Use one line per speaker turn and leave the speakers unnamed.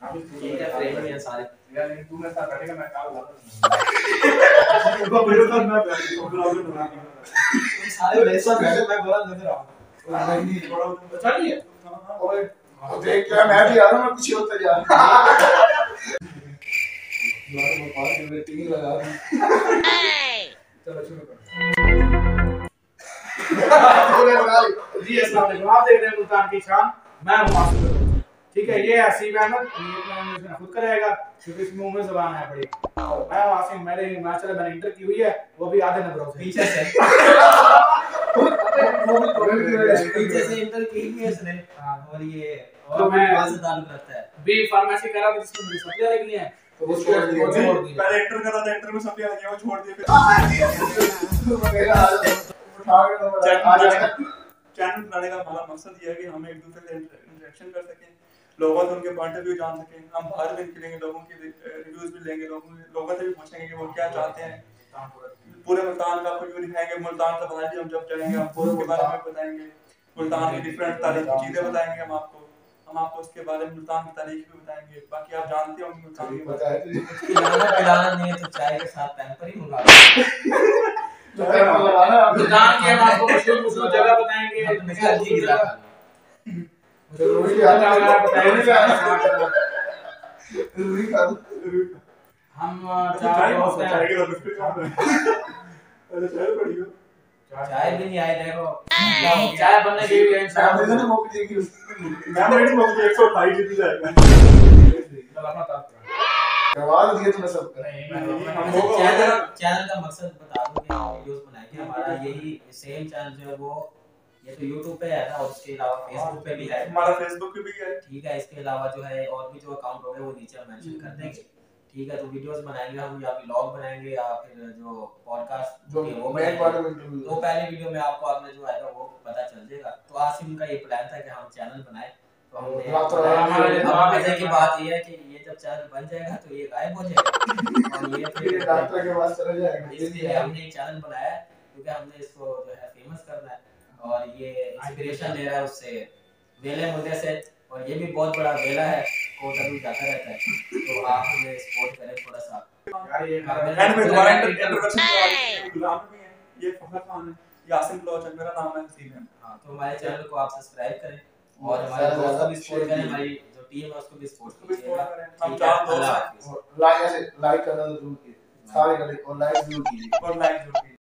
ठीक है फ्रेम में सारे
यार लेकिन तू मेरे साथ बैठेगा मैं क्या बोलूंगा मेरे साथ मैं बैठूंगा
सारे मेरे साथ बैठे मैं बुरा नजर आऊंगा
नहीं थोड़ा
चलिए
ओए देख क्या मैं भी आ रहा हूं मैं पीछे होता जा यार मैं पास में टीवी लगा दूं चलो शुरू करो जी अस्सलाम वालेकुम आप देख रहे हैं मुल्तान की शान मैं हूं आसिफ ठीक है ये हसीब अहमद ये प्लान इसने खुद कराएगा क्योंकि इसमें मुंह में ज़बान है बड़ी मैं आसिफ मैंने माशाल्लाह मैंने इंटर की हुई है वो भी आधे नंबरों से
पीछे से इंटर की है इसने और ये
तो मैं
बात से ताल्लुक रखता है
बी फार्मेसी कर रहा था जिसको मुझे सप्लाई लगनी है तो वो छोड़ दिया
पहले इंटर कर रहा था इंटर में सप्लाई लगी वो छोड़ दिया चैनल बनाने का हमारा मकसद ये है कि हम एक दूसरे से इंटरेक्शन कर सकें लोगों से उनके पॉइंट ऑफ व्यू जान सकें हम बाहर भी निकलेंगे लोगों की रिव्यूज भी लेंगे लोगों से भी पूछेंगे कि वो क्या चाहते हैं पूरे मुल्तान का कुछ भी दिखाएंगे मुल्तान का बाहर भी हम जब जाएंगे आपको उसके बारे में बताएंगे मुल्तान की डिफरेंट तारीखी चीजें बताएंगे हम आपको उसके बारे में मुल्तान की तारीख भी बताएंगे बाकी आप जानते होंगे मुल्तान की
पिलाना नहीं है तो चाय के साथ पैम्पर ही मंगा
मुल्तान की हम आपको मशहूर जगह बताएंगे हम
चाय भी नहीं आई देखो
चाय बनने के लिए इंसान
मैं मेरी मौके 128 जीबी जाएगा
करवा दिए तुमने सब
चैनल का मकसद बता दूं कि हम वीडियोस बनाएंगे हमारा यही सेम चैनल जो है वो ये तो YouTube पे है ना और उसके अलावा Facebook पे भी है
हमारा Facebook पे भी है
ठीक है इसके अलावा जो है और भी जो अकाउंट होंगे वो नीचे मेंशन कर देंगे ठीक है तो वीडियोस बनाएंगे हम या व्लॉग बनाएंगे या फिर जो पॉडकास्ट जो वो बनाएंगे तो पहले वीडियो में आपको आपने जो आएगा वो पता चल जाएगा तो आसिम का ये प्लान था कि हम चैनल बनाए तो हमने मजे की बात ये है कि ये जब चैनल बन जाएगा तो ये गायब हो जाएगा और ये फिर
डॉक्टर के पास चला जाएगा
इसलिए हमने एक चैनल बनाया क्योंकि हमने इसको जो है फेमस करना है और ये इंस्पिरेशन ले रहा है उससे वेले मुद्दे से और ये भी बहुत बड़ा वेला है कोर्ट अभी जाता रहता है तो आप हमें सपोर्ट करें थोड़ा सा
यार ये एंड में दोबारा इंट्रोडक्शन गुलाम भी है ये फखर खान है यासिन ब्लॉगर मेरा नाम है हसीब है
हां तो हमारे चैनल को आप सब्सक्राइब करें और हमारे दोस्तों को भी सपोर्ट करें हमारी जो टीम है उसको भी सपोर्ट करें
हम चार दोस्त
लाइक करना जरूर कीजिए सारे और लाइक जरूर कीजिए